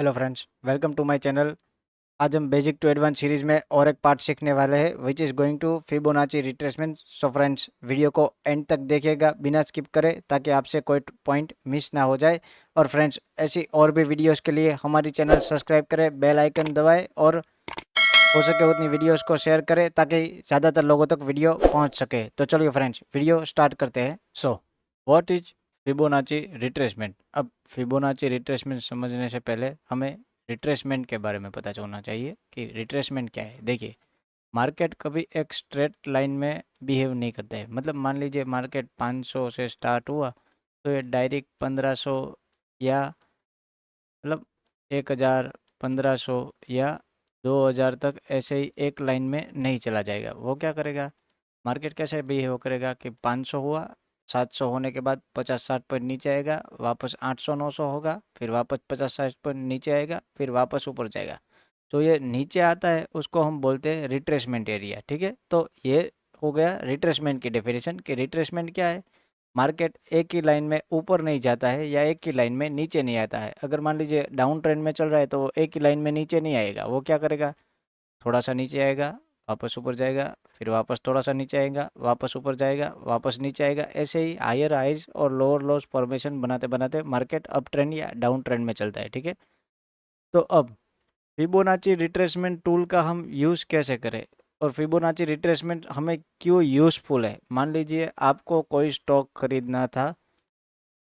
Hello friends, welcome to my channel. आज हम basic to advance series में और एक पार्ट सीखने वाले हैं which is going to Fibonacci retracement. So friends, video को एंड तक देखिएगा बिना स्किप करे ताकि आपसे कोई पॉइंट मिस ना हो जाए। और फ्रेंड्स, ऐसी और भी वीडियोस के लिए हमारी चैनल सब्सक्राइब करें, बेल आइकन दबाएं और हो सके उतनी वीडियोस को शेयर करें ताकि ज़्यादातर लोगों तक वीडियो पहुंच सके। तो चलिए फ्रेंड्स, वीडियो स्टार्ट करते हैं। So what is Fibonacci retracement. अब फिबोनाची रिट्रेसमेंट समझने से पहले हमें रिट्रेसमेंट के बारे में पता होना चाहिए कि रिट्रेसमेंट क्या है। देखिए, मार्केट कभी एक स्ट्रेट लाइन में बिहेव नहीं करता है। मतलब मान लीजिए मार्केट 500 से स्टार्ट हुआ तो ये डायरेक्ट 1500 या मतलब 1000, 1500 या 2000 तक ऐसे ही एक लाइन में नहीं चला जाएगा। वो क्या करेगा, मार्केट कैसे बिहेव करेगा कि 500 हुआ, 700 होने के बाद 50-60 पॉइंट नीचे आएगा, वापस 800-900 होगा, फिर वापस 50-60 पॉइंट नीचे आएगा, फिर वापस ऊपर जाएगा। तो ये नीचे आता है उसको हम बोलते हैं रिट्रेसमेंट एरिया। ठीक है, तो ये हो गया रिट्रेसमेंट की डेफिनेशन कि रिट्रेसमेंट क्या है। मार्केट एक ही लाइन में ऊपर नहीं जाता है या एक ही लाइन में नीचे नहीं आता है। अगर मान लीजिए डाउन ट्रेंड में चल रहा है तो वो एक ही लाइन में नीचे नहीं आएगा। वो क्या करेगा, थोड़ा सा नीचे आएगा, वापस ऊपर जाएगा, फिर वापस थोड़ा सा नीचे आएगा, वापस ऊपर जाएगा, वापस नीचे आएगा। ऐसे ही हायर हाइज और लोअर लोस फॉर्मेशन बनाते बनाते मार्केट अप ट्रेंड या डाउन ट्रेंड में चलता है। ठीक है, तो अब फिबोनाची रिट्रेसमेंट टूल का हम यूज़ कैसे करें और फिबोनाची रिट्रेसमेंट हमें क्यों यूज़फुल है। मान लीजिए आपको कोई स्टॉक खरीदना था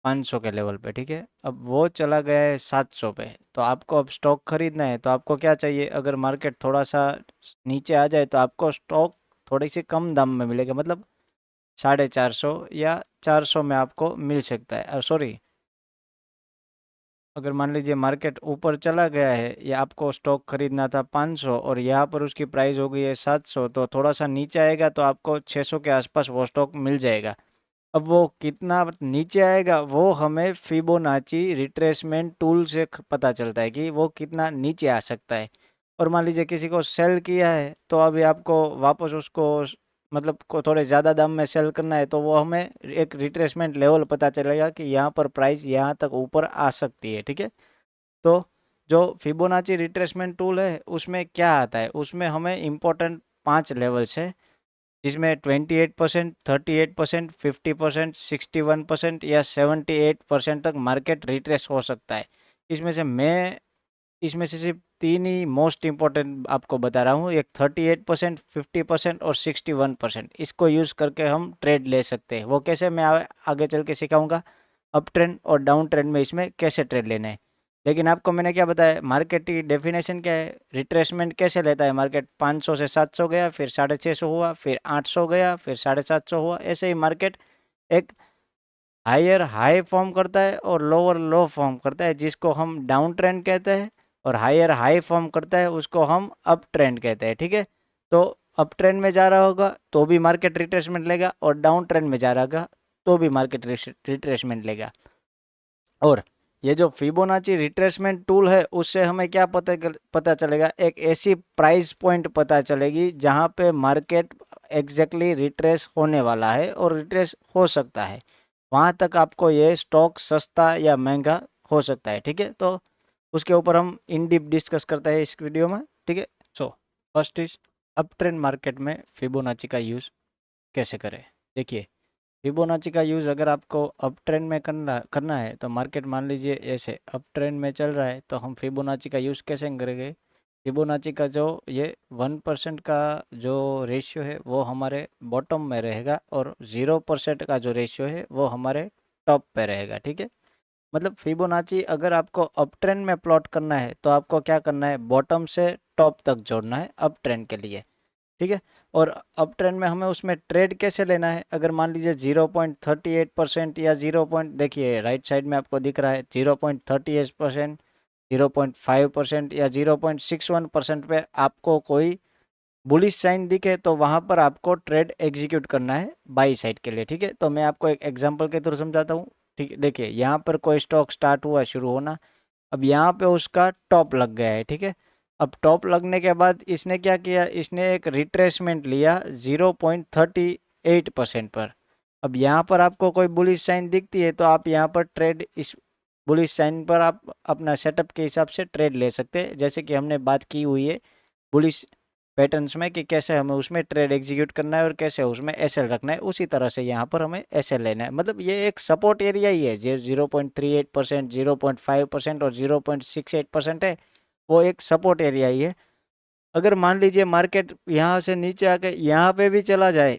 500 के लेवल पे। ठीक है, अब वो चला गया है 700 पे, तो आपको अब स्टॉक खरीदना है। तो आपको क्या चाहिए, अगर मार्केट थोड़ा सा नीचे आ जाए तो आपको स्टॉक थोड़ी सी कम दाम में मिलेगा। मतलब 450 या 400 में आपको मिल सकता है। और सॉरी, अगर मान लीजिए मार्केट ऊपर चला गया है या आपको स्टॉक खरीदना था 500 और यहाँ पर उसकी प्राइस हो गई है 700, तो थोड़ा सा नीचे आएगा तो आपको 600 के आसपास वो स्टॉक मिल जाएगा। अब वो कितना नीचे आएगा वो हमें फिबोनाची रिट्रेसमेंट टूल से पता चलता है कि वो कितना नीचे आ सकता है। और मान लीजिए किसी को सेल किया है तो अभी आपको वापस उसको मतलब को थोड़े ज़्यादा दाम में सेल करना है, तो वो हमें एक रिट्रेसमेंट लेवल पता चलेगा कि यहाँ पर प्राइस यहाँ तक ऊपर आ सकती है। ठीक है, तो जो फिबोनाची रिट्रेसमेंट टूल है उसमें क्या आता है, उसमें हमें इम्पोर्टेंट 5 लेवल्स है जिसमें 28%, 38%, 50%, 61% या 78% तक मार्केट रिट्रेस हो सकता है। इसमें से मैं इसमें से सिर्फ 3 ही मोस्ट इम्पोर्टेंट आपको बता रहा हूँ, एक 38%, 50% और 61%। इसको यूज़ करके हम ट्रेड ले सकते हैं। वो कैसे, मैं आगे चल के सिखाऊंगा अप ट्रेंड और डाउन ट्रेंड में इसमें कैसे ट्रेड लेना है। लेकिन आपको मैंने क्या बताया, मार्केट की डेफिनेशन क्या है, रिट्रेसमेंट कैसे लेता है। मार्केट 500 से 700 गया, फिर 650 हुआ, फिर 800 गया, फिर 750 हुआ। ऐसे ही मार्केट एक हायर हाई फॉर्म करता है और लोअर लो फॉर्म करता है जिसको हम डाउन ट्रेंड कहते हैं, और हायर हाई फॉर्म करता है उसको हम अप ट्रेंड कहते हैं। ठीक है, तो अप ट्रेंड में जा रहा होगा तो भी मार्केट रिट्रेसमेंट लेगा और डाउन ट्रेंड में जा रहा होगा तो भी मार्केट रिट्रेसमेंट लेगा। और ये जो फिबोनाची रिट्रेसमेंट टूल है उससे हमें क्या पता चलेगा, एक ऐसी प्राइस पॉइंट पता चलेगी जहां पे मार्केट एग्जैक्टली रिट्रेस होने वाला है और रिट्रेस हो सकता है। वहां तक आपको ये स्टॉक सस्ता या महंगा हो सकता है। ठीक है, तो उसके ऊपर हम इन डीप डिस्कस करते हैं इस वीडियो में। ठीक है, so first is up trend market में फिबोनाची का यूज़ कैसे करें। देखिए, फिबोनाची का यूज़ अगर आपको अप ट्रेंड में करना करना है तो मार्केट मान लीजिए ऐसे अप ट्रेंड में चल रहा है तो हम फिबोनाची का यूज़ कैसे करेंगे। फिबोनाची का जो ये 1% का जो रेशियो है वो हमारे बॉटम में रहेगा और 0% का जो रेशियो है वो हमारे टॉप पे रहेगा। ठीक है, मतलब फिबोनाची अगर आपको अप ट्रेंड में प्लॉट करना है तो आपको क्या करना है, बॉटम से टॉप तक जोड़ना है अप ट्रेंड के लिए। ठीक है, और अप ट्रेंड में हमें उसमें ट्रेड कैसे लेना है। अगर मान लीजिए 0.38% या 0 पॉइंट, देखिए राइट साइड में आपको दिख रहा है 0.38%, 0.5% या 0.61% पे आपको कोई बुलिश साइन दिखे तो वहां पर आपको ट्रेड एग्जीक्यूट करना है बाई साइड के लिए। ठीक है, तो मैं आपको एक एग्जांपल के थ्रू समझाता हूँ। ठीक है, देखिए यहाँ पर कोई स्टॉक स्टार्ट हुआ, शुरू होना, अब यहाँ पे उसका टॉप लग गया है। ठीक है, अब टॉप लगने के बाद इसने क्या किया, इसने एक रिट्रेसमेंट लिया 0.38% पर। अब यहाँ पर आपको कोई बुलिश साइन दिखती है तो आप यहाँ पर ट्रेड इस बुलिश साइन पर आप अपना सेटअप के हिसाब से ट्रेड ले सकते हैं, जैसे कि हमने बात की हुई है बुलिश पैटर्न्स में कि कैसे हमें उसमें ट्रेड एग्जीक्यूट करना है और कैसे उसमें एसएल रखना है, उसी तरह से यहाँ पर हमें एसएल लेना है। मतलब ये एक सपोर्ट एरिया ही है, जो 0.38%, 0.5% और 0.68% है, वो एक सपोर्ट एरिया ही है। अगर मान लीजिए मार्केट यहाँ से नीचे आके यहाँ पे भी चला जाए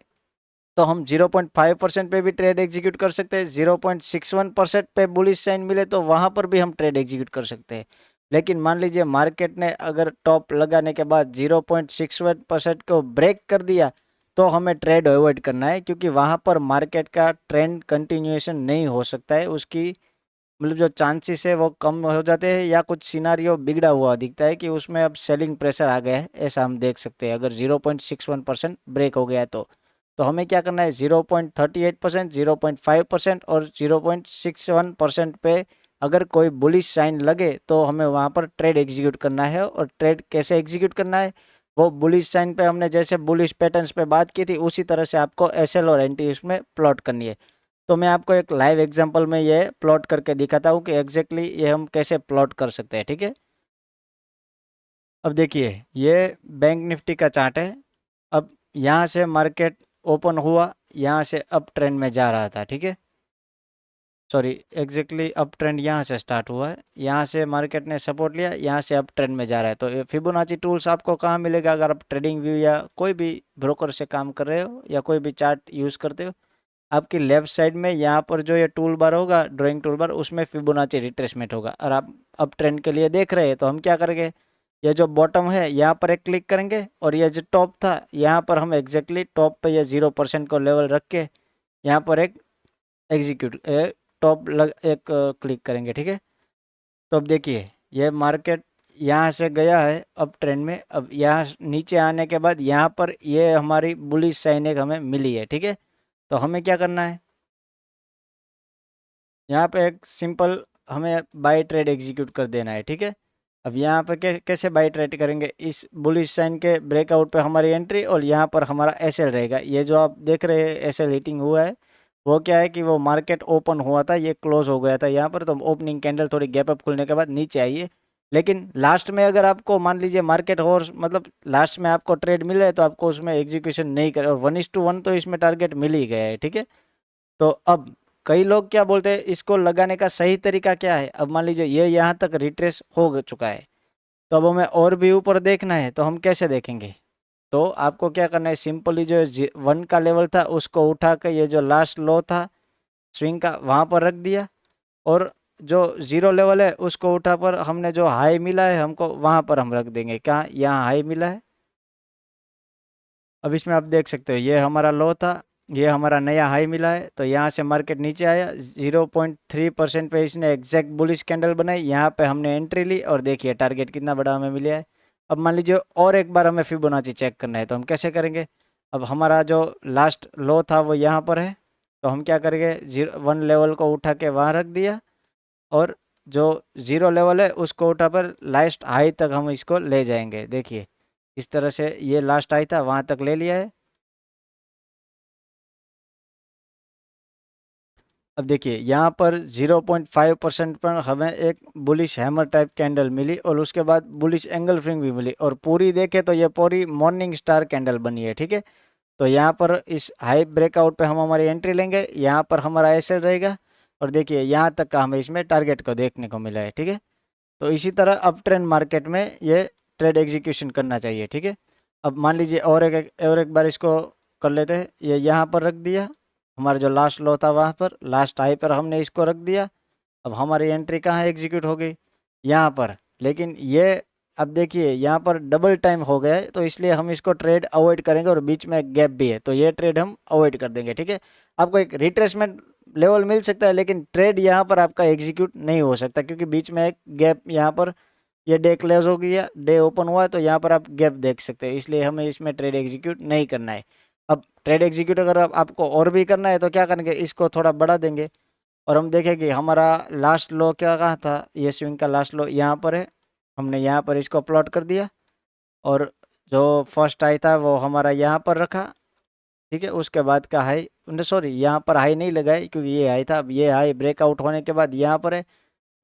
तो हम 0.5% पे भी ट्रेड एग्जीक्यूट कर सकते हैं, 0.61% पे बुलिश साइन मिले तो वहाँ पर भी हम ट्रेड एग्जीक्यूट कर सकते हैं। लेकिन मान लीजिए मार्केट ने अगर टॉप लगाने के बाद 0.61% को ब्रेक कर दिया तो हमें ट्रेड अवॉइड करना है, क्योंकि वहाँ पर मार्केट का ट्रेंड कंटिन्यूएशन नहीं हो सकता है, उसकी मतलब जो चांसेस है वो कम हो जाते हैं, या कुछ सिनारियो बिगड़ा हुआ दिखता है कि उसमें अब सेलिंग प्रेशर आ गया है, ऐसा हम देख सकते हैं अगर 0.61% ब्रेक हो गया है तो हमें क्या करना है, 0.38%, 0.5% और 0.61% पे अगर कोई बुलिश साइन लगे तो हमें वहाँ पर ट्रेड एग्जीक्यूट करना है। और ट्रेड कैसे एग्जीक्यूट करना है, वो बुलिश साइन पे हमने जैसे बुलिश पैटर्न्स पे बात की थी उसी तरह से आपको एसएल और एनटी उसमें प्लॉट करनी है। तो मैं आपको एक लाइव एग्जांपल में ये प्लॉट करके दिखाता हूँ कि एग्जैक्टली ये हम कैसे प्लॉट कर सकते हैं, ठीक है। अब देखिए ये बैंक निफ्टी का चार्ट है। अब यहाँ से मार्केट ओपन हुआ, यहाँ से अप ट्रेंड में जा रहा था, ठीक है। सॉरी, एग्जैक्टली अप ट्रेंड यहाँ से स्टार्ट हुआ है, यहाँ से मार्केट ने सपोर्ट लिया, यहाँ से अप ट्रेंड में जा रहा है। तो ये फिबोनाची टूल्स आपको कहाँ मिलेगा, अगर आप ट्रेडिंग व्यू या कोई भी ब्रोकर से काम कर रहे हो या कोई भी चार्ट यूज़ करते हो, आपकी लेफ्ट साइड में यहाँ पर जो ये टूल बार होगा, ड्राइंग टूल बार, उसमें फिबोनाची रिट्रेसमेंट होगा। और आप अप ट्रेंड के लिए देख रहे हैं तो हम क्या करेंगे, ये जो बॉटम है यहाँ पर एक क्लिक करेंगे और ये जो टॉप था यहाँ पर हम एग्जैक्टली टॉप पे ये 0% को लेवल रख के यहाँ पर एक एग्जीक्यूट टॉप लग एक क्लिक करेंगे, ठीक है। तो अब देखिए ये मार्केट यहाँ से गया है अप ट्रेंड में, अब यहाँ नीचे आने के बाद यहाँ पर ये हमारी बुलिश साइन एक हमें मिली है, ठीक है। तो हमें क्या करना है, यहाँ पे एक सिंपल हमें बाय ट्रेड एग्जीक्यूट कर देना है, ठीक है। अब यहाँ पे कैसे बाय ट्रेड करेंगे, इस बुलिश साइन के ब्रेकआउट पे हमारी एंट्री और यहाँ पर हमारा एसएल रहेगा। ये जो आप देख रहे हैं एसएल हिटिंग हुआ है, वो क्या है कि वो मार्केट ओपन हुआ था, ये क्लोज हो गया था यहाँ पर, तो ओपनिंग कैंडल थोड़ी गैप अप खुलने के बाद नीचे आई है। लेकिन लास्ट में अगर आपको मान लीजिए मार्केट और मतलब लास्ट में आपको ट्रेड मिल रहा है तो आपको उसमें एग्जीक्यूशन नहीं करे, और 1:1 तो इसमें टारगेट मिल ही गया है, ठीक है। तो अब कई लोग क्या बोलते हैं, इसको लगाने का सही तरीका क्या है। अब मान लीजिए ये यहाँ तक रिट्रेस हो चुका है, तो अब हमें और भी ऊपर देखना है, तो हम कैसे देखेंगे। तो आपको क्या करना है, सिंपली जो 1 का लेवल था उसको उठा कर ये जो लास्ट लो था स्विंग का वहाँ पर रख दिया, और जो 0 लेवल है उसको उठा पर हमने जो हाई मिला है हमको वहाँ पर हम रख देंगे। कहाँ, यहाँ हाई मिला है। अब इसमें आप देख सकते हो ये हमारा लो था, ये हमारा नया हाई मिला है, तो यहाँ से मार्केट नीचे आया 0.3% पे इसने एग्जैक्ट बुलिश कैंडल बनाई, यहाँ पे हमने एंट्री ली और देखिए टारगेट कितना बड़ा हमें मिला है। अब मान लीजिए और एक बार हमें फिबोनाची चेक करना है, तो हम कैसे करेंगे। अब हमारा जो लास्ट लो था वो यहाँ पर है, तो हम क्या करेंगे, 1 लेवल को उठा के वहाँ रख दिया, और जो 0 लेवल है उसको उठा पर लास्ट हाई तक हम इसको ले जाएंगे। देखिए इस तरह से ये लास्ट हाई था वहाँ तक ले लिया है। अब देखिए यहाँ पर 0.5% पर हमें एक बुलिश हैमर टाइप कैंडल मिली, और उसके बाद बुलिश एंगल फ्रिंग भी मिली, और पूरी देखे तो ये पूरी मॉर्निंग स्टार कैंडल बनी है, ठीक है। तो यहाँ पर इस हाई ब्रेकआउट पे हम हमारी एंट्री लेंगे, यहाँ पर हमारा एसएल रहेगा, और देखिए यहाँ तक का हमें इसमें टारगेट को देखने को मिला है, ठीक है। तो इसी तरह अप ट्रेंड मार्केट में ये ट्रेड एग्जीक्यूशन करना चाहिए, ठीक है। अब मान लीजिए और एक बार इसको कर लेते हैं, ये यहाँ पर रख दिया, हमारा जो लास्ट लो था वहाँ पर लास्ट हाई पर हमने इसको रख दिया। अब हमारी एंट्री कहाँ एग्जीक्यूट हो गई, यहाँ पर। लेकिन ये अब देखिए यहाँ पर डबल टाइम हो गया है, तो इसलिए हम इसको ट्रेड अवॉइड करेंगे, और बीच में एक गैप भी है तो ये ट्रेड हम अवॉइड कर देंगे, ठीक है। आपको एक रिट्रेसमेंट लेवल मिल सकता है लेकिन ट्रेड यहाँ पर आपका एग्जीक्यूट नहीं हो सकता, क्योंकि बीच में एक गैप यहाँ पर ये डे क्लोज हो गया, डे ओपन हुआ है, तो यहाँ पर आप गैप देख सकते हैं, इसलिए हमें इसमें ट्रेड एग्जीक्यूट नहीं करना है। अब ट्रेड एग्जीक्यूट अगर आपको और भी करना है तो क्या करेंगे, इसको थोड़ा बढ़ा देंगे, और हम देखेंगे हमारा लास्ट लो क्या कहा था, ये स्विंग का लास्ट लो यहाँ पर है, हमने यहाँ पर इसको प्लॉट कर दिया, और जो फर्स्ट हाई था वो हमारा यहाँ पर रखा, ठीक है। उसके बाद का हाई, सॉरी यहाँ पर हाई नहीं लगाए क्योंकि ये हाई था, अब ये हाई ब्रेकआउट होने के बाद यहाँ पर है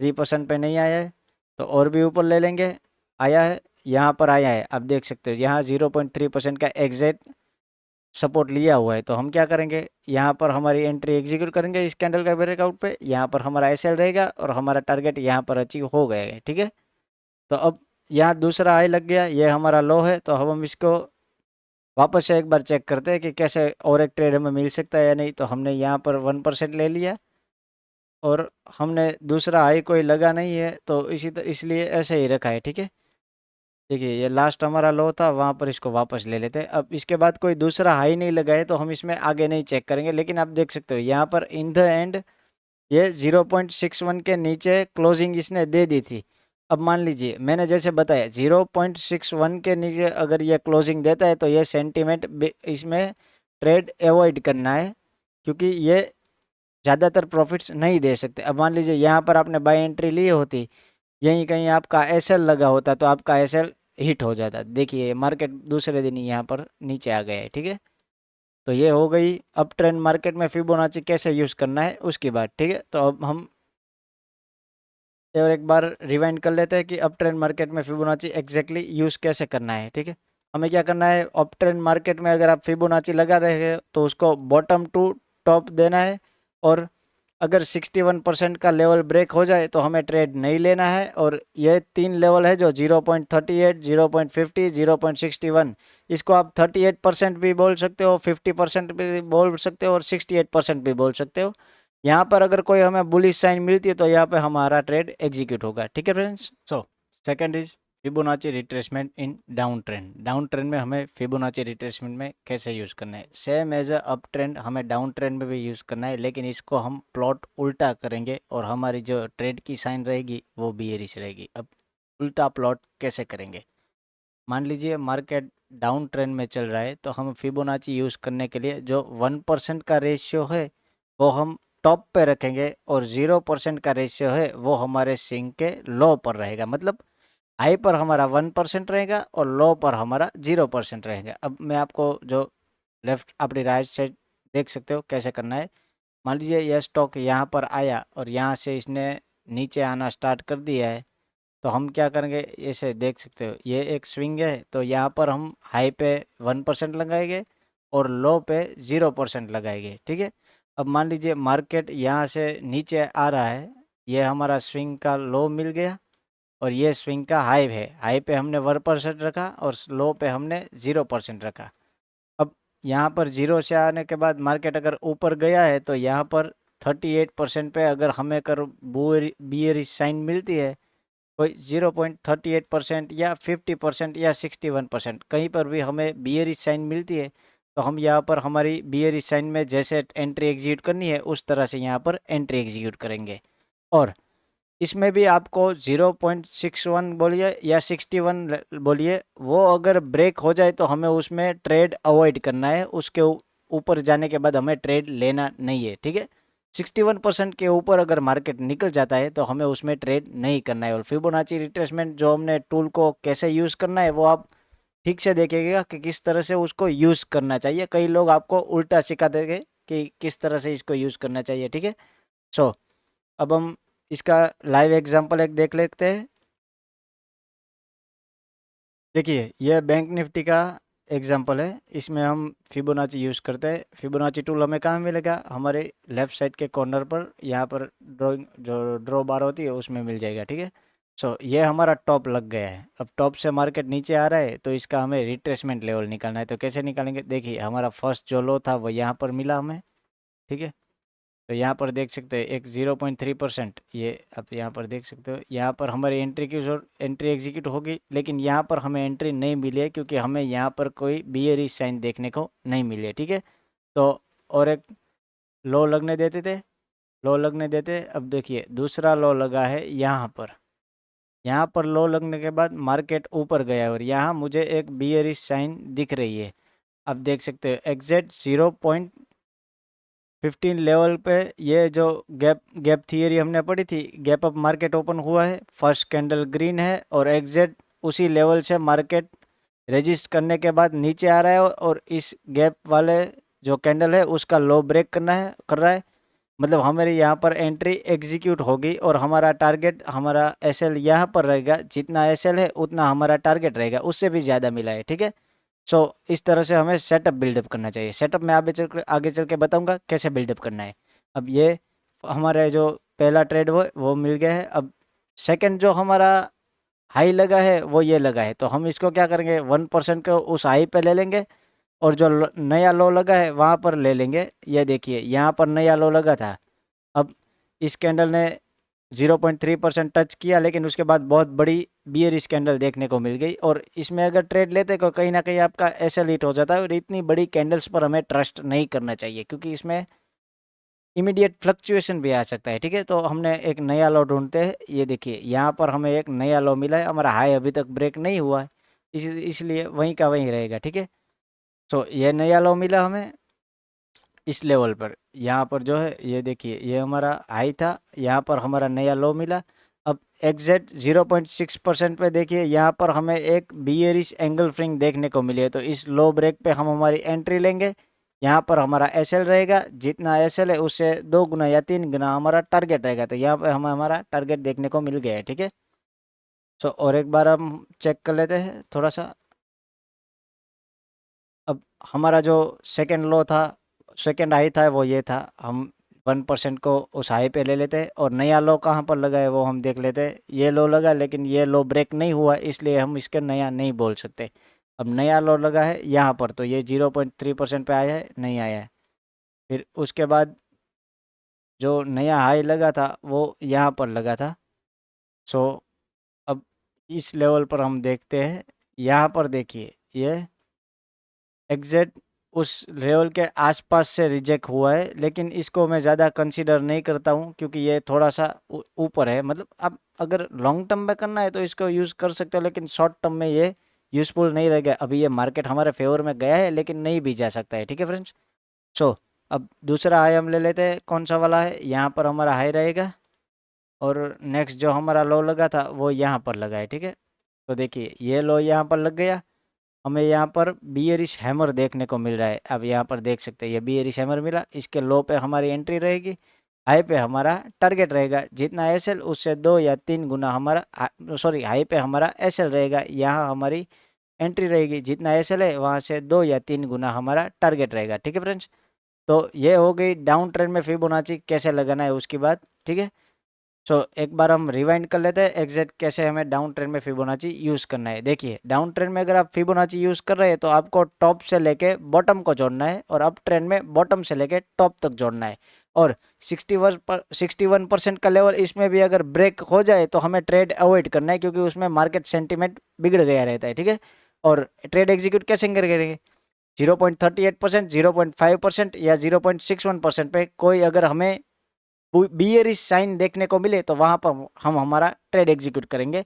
3% पे नहीं आया है तो और भी ऊपर ले लेंगे, आया है, यहाँ पर आया है, आप देख सकते हो यहाँ 0.3% का एग्जैक्ट सपोर्ट लिया हुआ है। तो हम क्या करेंगे, यहाँ पर हमारी एंट्री एग्जीक्यूट करेंगे इस कैंडल का ब्रेकआउट पे, यहाँ पर हमारा एसएल रहेगा और हमारा टारगेट यहाँ पर अचीव हो गया है, ठीक है। तो अब यहाँ दूसरा हाई लग गया, ये हमारा लो है, तो अब हम इसको वापस से एक बार चेक करते हैं कि कैसे और एक ट्रेड हमें मिल सकता है या नहीं। तो हमने यहाँ पर 1% ले लिया और हमने दूसरा हाई कोई लगा नहीं है तो इसलिए ऐसे ही रखा है, ठीक है। देखिए ये लास्ट हमारा लो था, वहाँ पर इसको वापस ले लेते हैं। अब इसके बाद कोई दूसरा हाई नहीं लगा है तो हम इसमें आगे नहीं चेक करेंगे, लेकिन आप देख सकते हो यहाँ पर इन द एंड ये 0.61 के नीचे क्लोजिंग इसने दे दी थी। अब मान लीजिए मैंने जैसे बताया 0.61 के नीचे अगर ये क्लोजिंग देता है तो ये सेंटीमेंट इसमें ट्रेड अवॉइड करना है, क्योंकि ये ज़्यादातर प्रॉफिट्स नहीं दे सकते। अब मान लीजिए यहाँ पर आपने बाय एंट्री ली होती, यहीं कहीं आपका एसएल लगा होता तो आपका एसएल हिट हो जाता। देखिए मार्केट दूसरे दिन ही यहाँ पर नीचे आ गया है, ठीक है। तो ये हो गई अप ट्रेंड मार्केट में फिबोनाची कैसे यूज़ करना है उसकी बात, ठीक है। तो अब हम और एक बार रिवाइंड कर लेते हैं कि अप ट्रेंड मार्केट में फिबोनाची एग्जैक्टली यूज़ कैसे करना है, ठीक है। हमें क्या करना है, अप ट्रेंड मार्केट में अगर आप फिबोनाची लगा रहे हो तो उसको बॉटम टू टॉप देना है, और अगर 61% का लेवल ब्रेक हो जाए तो हमें ट्रेड नहीं लेना है। और ये 3 लेवल है जो 0.38, 0.50, 0.61, इसको आप 38% भी बोल सकते हो, 50% भी बोल सकते हो और 68% भी बोल सकते हो। यहाँ पर अगर कोई हमें बुलिश साइन मिलती है तो यहाँ पे हमारा ट्रेड एग्जीक्यूट होगा, ठीक है friends. So second is Fibonacci retracement in downtrend. Downtrend में हमें फिबोनाची रिट्रेसमेंट में कैसे यूज़ करना है, same as a uptrend हमें डाउन ट्रेंड में भी यूज़ करना है, लेकिन इसको हम प्लॉट उल्टा करेंगे और हमारी जो ट्रेड की साइन रहेगी वो बियरिश रहेगी। अब उल्टा प्लॉट कैसे करेंगे, मान लीजिए मार्केट डाउन ट्रेंड में चल रहा है तो हम फिबोनाची यूज़ करने के लिए जो 1% का रेशियो है वो हम टॉप पे रखेंगे और 0% का रेशियो है वो हमारे स्विंग के लो पर रहेगा। मतलब हाई पर हमारा 1% रहेगा और लो पर हमारा 0% रहेगा। अब मैं आपको जो लेफ्ट अपनी राइट साइड देख सकते हो कैसे करना है। मान लीजिए यह स्टॉक यहाँ पर आया और यहाँ से इसने नीचे आना स्टार्ट कर दिया है, तो हम क्या करेंगे, ऐसे देख सकते हो ये एक स्विंग है, तो यहाँ पर हम हाई पे 1% लगाएंगे और लो पे 0% लगाएंगे, ठीक है। अब मान लीजिए मार्केट यहाँ से नीचे आ रहा है, ये हमारा स्विंग का लो मिल गया और ये स्विंग का हाई है। हाई पे हमने 1% रखा और लो पे हमने 0% रखा। अब यहाँ पर 0 से आने के बाद मार्केट अगर ऊपर गया है तो यहाँ पर 38% पे अगर हमें कर बियरिश साइन मिलती है, कोई 0.38% या 50% या 61%, कहीं पर भी हमें बियरिश साइन मिलती है तो हम यहाँ पर हमारी बियरिश साइन में जैसे एंट्री एग्जीक्यूट करनी है उस तरह से यहाँ पर एंट्री एग्जीक्यूट करेंगे। और इसमें भी आपको 0.61 बोलिए या 61 बोलिए, वो अगर ब्रेक हो जाए तो हमें उसमें ट्रेड अवॉइड करना है, उसके ऊपर जाने के बाद हमें ट्रेड लेना नहीं है, ठीक है। 61% के ऊपर अगर मार्केट निकल जाता है तो हमें उसमें ट्रेड नहीं करना है। और फिबोनाची रिट्रेसमेंट जो हमने टूल को कैसे यूज़ करना है वो आप ठीक से देखिएगा कि किस तरह से उसको यूज़ करना चाहिए। कई लोग आपको उल्टा सिखा देंगे कि किस तरह से इसको यूज़ करना चाहिए, ठीक है। सो अब हम इसका लाइव एग्जांपल एक देख लेते हैं। देखिए यह बैंक निफ्टी का एग्जांपल है, इसमें हम फिबोनाची यूज़ करते हैं। फिबोनाची टूल हमें कहाँ मिलेगा, हमारे लेफ़्ट साइड के कॉर्नर पर, यहाँ पर ड्रॉइंग जो ड्रॉ बार होती है उसमें मिल जाएगा, ठीक है। सो ये हमारा टॉप लग गया है। अब टॉप से मार्केट नीचे आ रहा है तो इसका हमें रिट्रेसमेंट लेवल निकालना है। तो कैसे निकालेंगे, देखिए हमारा फर्स्ट जो लो था वो यहाँ पर मिला हमें, ठीक है। तो यहाँ पर देख सकते हैं एक 0.3%, ये आप यहाँ पर देख सकते हो, यहाँ पर हमारी एंट्री की एंट्री एग्जीक्यूट होगी, लेकिन यहाँ पर हमें एंट्री नहीं मिली है क्योंकि हमें यहाँ पर कोई बियरिश साइन देखने को नहीं मिली है, ठीक है। तो और एक लो लगने देते थे, लो लगने देते। अब देखिए दूसरा लो लगा है यहाँ पर, यहाँ पर लो लगने के बाद मार्केट ऊपर गया और यहाँ मुझे एक बियरिश साइन दिख रही है। अब देख सकते हो एग्जैक्ट 0.15 लेवल पे ये जो गैप थियरी हमने पढ़ी थी, गैप अप मार्केट ओपन हुआ है, फर्स्ट कैंडल ग्रीन है और एग्जैक्ट उसी लेवल से मार्केट रेजिस्ट करने के बाद नीचे आ रहा है और इस गैप वाले जो कैंडल है उसका लो ब्रेक कर रहा है। मतलब हमारी यहाँ पर एंट्री एग्जीक्यूट होगी और हमारा टारगेट, हमारा एसएल यहाँ पर रहेगा, जितना एसएल है उतना हमारा टारगेट रहेगा, उससे भी ज़्यादा मिला है, ठीक है। सो इस तरह से हमें सेटअप बिल्डअप करना चाहिए। सेटअप में आगे चल के बताऊंगा कैसे बिल्डअप करना है। अब ये हमारे जो पहला ट्रेड वो मिल गया है। अब सेकंड जो हमारा हाई लगा है वो ये लगा है, तो हम इसको क्या करेंगे, 1% को उस हाई पे ले लेंगे और जो नया लो लगा है वहाँ पर ले लेंगे। ये देखिए यहाँ पर नया लो लगा था। अब इस कैंडल ने 0.3% टच किया, लेकिन उसके बाद बहुत बड़ी बियरिश कैंडल देखने को मिल गई और इसमें अगर ट्रेड लेते तो कहीं ना कहीं आपका ऐसा लीट हो जाता है। और इतनी बड़ी कैंडल्स पर हमें ट्रस्ट नहीं करना चाहिए, क्योंकि इसमें इमीडिएट फ्लक्चुएशन भी आ सकता है, ठीक है। तो हमने एक नया लो ढूंढते हैं। ये देखिए यहाँ पर हमें एक नया लो मिला है, हमारा हाई अभी तक ब्रेक नहीं हुआ है, इसलिए वहीं का वहीं रहेगा, ठीक है। तो ये नया लो मिला हमें इस लेवल पर। यहाँ पर जो है ये देखिए ये हमारा हाई था, यहाँ पर हमारा नया लो मिला। अब एग्जैक्ट 0.6% पे देखिए यहाँ पर हमें एक बियरिश एंगल फ्रिंग देखने को मिली है, तो इस लो ब्रेक पे हम हमारी एंट्री लेंगे। यहाँ पर हमारा एसएल रहेगा, जितना एसएल है उससे 2 गुना या 3 गुना हमारा टारगेट रहेगा, तो यहाँ पे हमें हमारा टारगेट देखने को मिल गया है, ठीक है। सो और एक बार हम चेक कर लेते हैं थोड़ा सा। अब हमारा जो सेकंड लो था, सेकंड हाई था, वो ये था। हम 1% को उस हाई पे ले लेते हैं और नया लो कहाँ पर लगा है वो हम देख लेते हैं। ये लो लगा, लेकिन ये लो ब्रेक नहीं हुआ, इसलिए हम इसके नया नहीं बोल सकते। अब नया लो लगा है यहाँ पर, तो ये 0.3% पे आया है, नहीं आया है। फिर उसके बाद जो नया हाई लगा था वो यहाँ पर लगा था। सो अब इस लेवल पर हम देखते हैं, यहाँ पर देखिए ये एग्जैक्ट उस लेवल के आसपास से रिजेक्ट हुआ है, लेकिन इसको मैं ज़्यादा कंसीडर नहीं करता हूँ, क्योंकि ये थोड़ा सा ऊपर है। मतलब आप अगर लॉन्ग टर्म में करना है तो इसको यूज़ कर सकते हो, लेकिन शॉर्ट टर्म में ये यूज़फुल नहीं रहेगा। अभी ये मार्केट हमारे फेवर में गया है, लेकिन नहीं भी जा सकता है, ठीक है फ्रेंड्स। सो अब दूसरा हाई हम ले लेते हैं, कौन सा वाला है, यहाँ पर हमारा हाई रहेगा और नेक्स्ट जो हमारा लो लगा था वो यहाँ पर लगा है, ठीक है। तो देखिए ये लो यहाँ पर लग गया, हमें यहाँ पर बियरिश हैमर देखने को मिल रहा है। अब यहाँ पर देख सकते हैं ये बियरिश हैमर मिला, इसके लो पे हमारी एंट्री रहेगी, हाई पे हमारा टारगेट रहेगा। जितना एसएल उससे 2 या 3 गुना हमारा, सॉरी हाई पे हमारा एसएल रहेगा, यहाँ हमारी एंट्री रहेगी। जितना एसएल है वहाँ से 2 या 3 गुना हमारा टारगेट रहेगा, ठीक है फ्रेंड्स। तो ये हो गई डाउन ट्रेंड में फिबोनाची कैसे लगाना है उसकी बात, ठीक है। सो एक बार हम रिवाइंड कर लेते हैं एग्जैक्ट कैसे हमें डाउन ट्रेंड में फिबोनाची यूज़ करना है। देखिए डाउन ट्रेंड में अगर आप फिबोनाची यूज़ कर रहे हैं तो आपको टॉप से लेके बॉटम को जोड़ना है, और अप ट्रेंड में बॉटम से लेके टॉप तक जोड़ना है। और 61% का लेवल इसमें भी अगर ब्रेक हो जाए तो हमें ट्रेड अवॉइड करना है, क्योंकि उसमें मार्केट सेंटिमेंट बिगड़ गया रहता है, ठीक है। और ट्रेड एग्जीक्यूट कैसे करेंगे, 0.38%, 0.5% या 0.61% पे कोई अगर हमें बियरिश साइन देखने को मिले तो वहां पर हम हमारा ट्रेड एग्जीक्यूट करेंगे।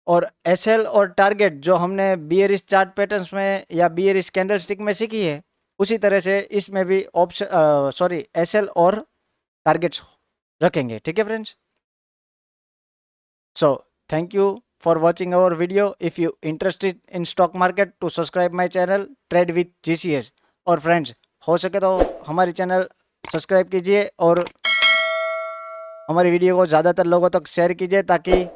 और एसएल और टारगेट जो हमने बियरिश चार्ट पैटर्न्स में या बियरिश कैंडलस्टिक में सीखी है, उसी तरह से इसमें भी ऑप्शन सॉरी एसएल और टारगेट्स रखेंगे, ठीक है friends. So thank you for watching our video. If you interested in stock market to subscribe my channel trade with GCS. और फ्रेंड्स हो सके तो हमारी चैनल सब्सक्राइब कीजिए और हमारी वीडियो को ज़्यादातर लोगों तक शेयर कीजिए, ताकि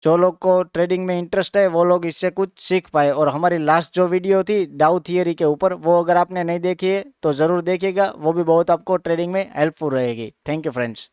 जो लोग को ट्रेडिंग में इंटरेस्ट है वो लोग इससे कुछ सीख पाए। और हमारी लास्ट जो वीडियो थी डाउ थियरी के ऊपर, वो अगर आपने नहीं देखी है तो ज़रूर देखिएगा, वो भी बहुत आपको ट्रेडिंग में हेल्पफुल रहेगी। Thank you friends.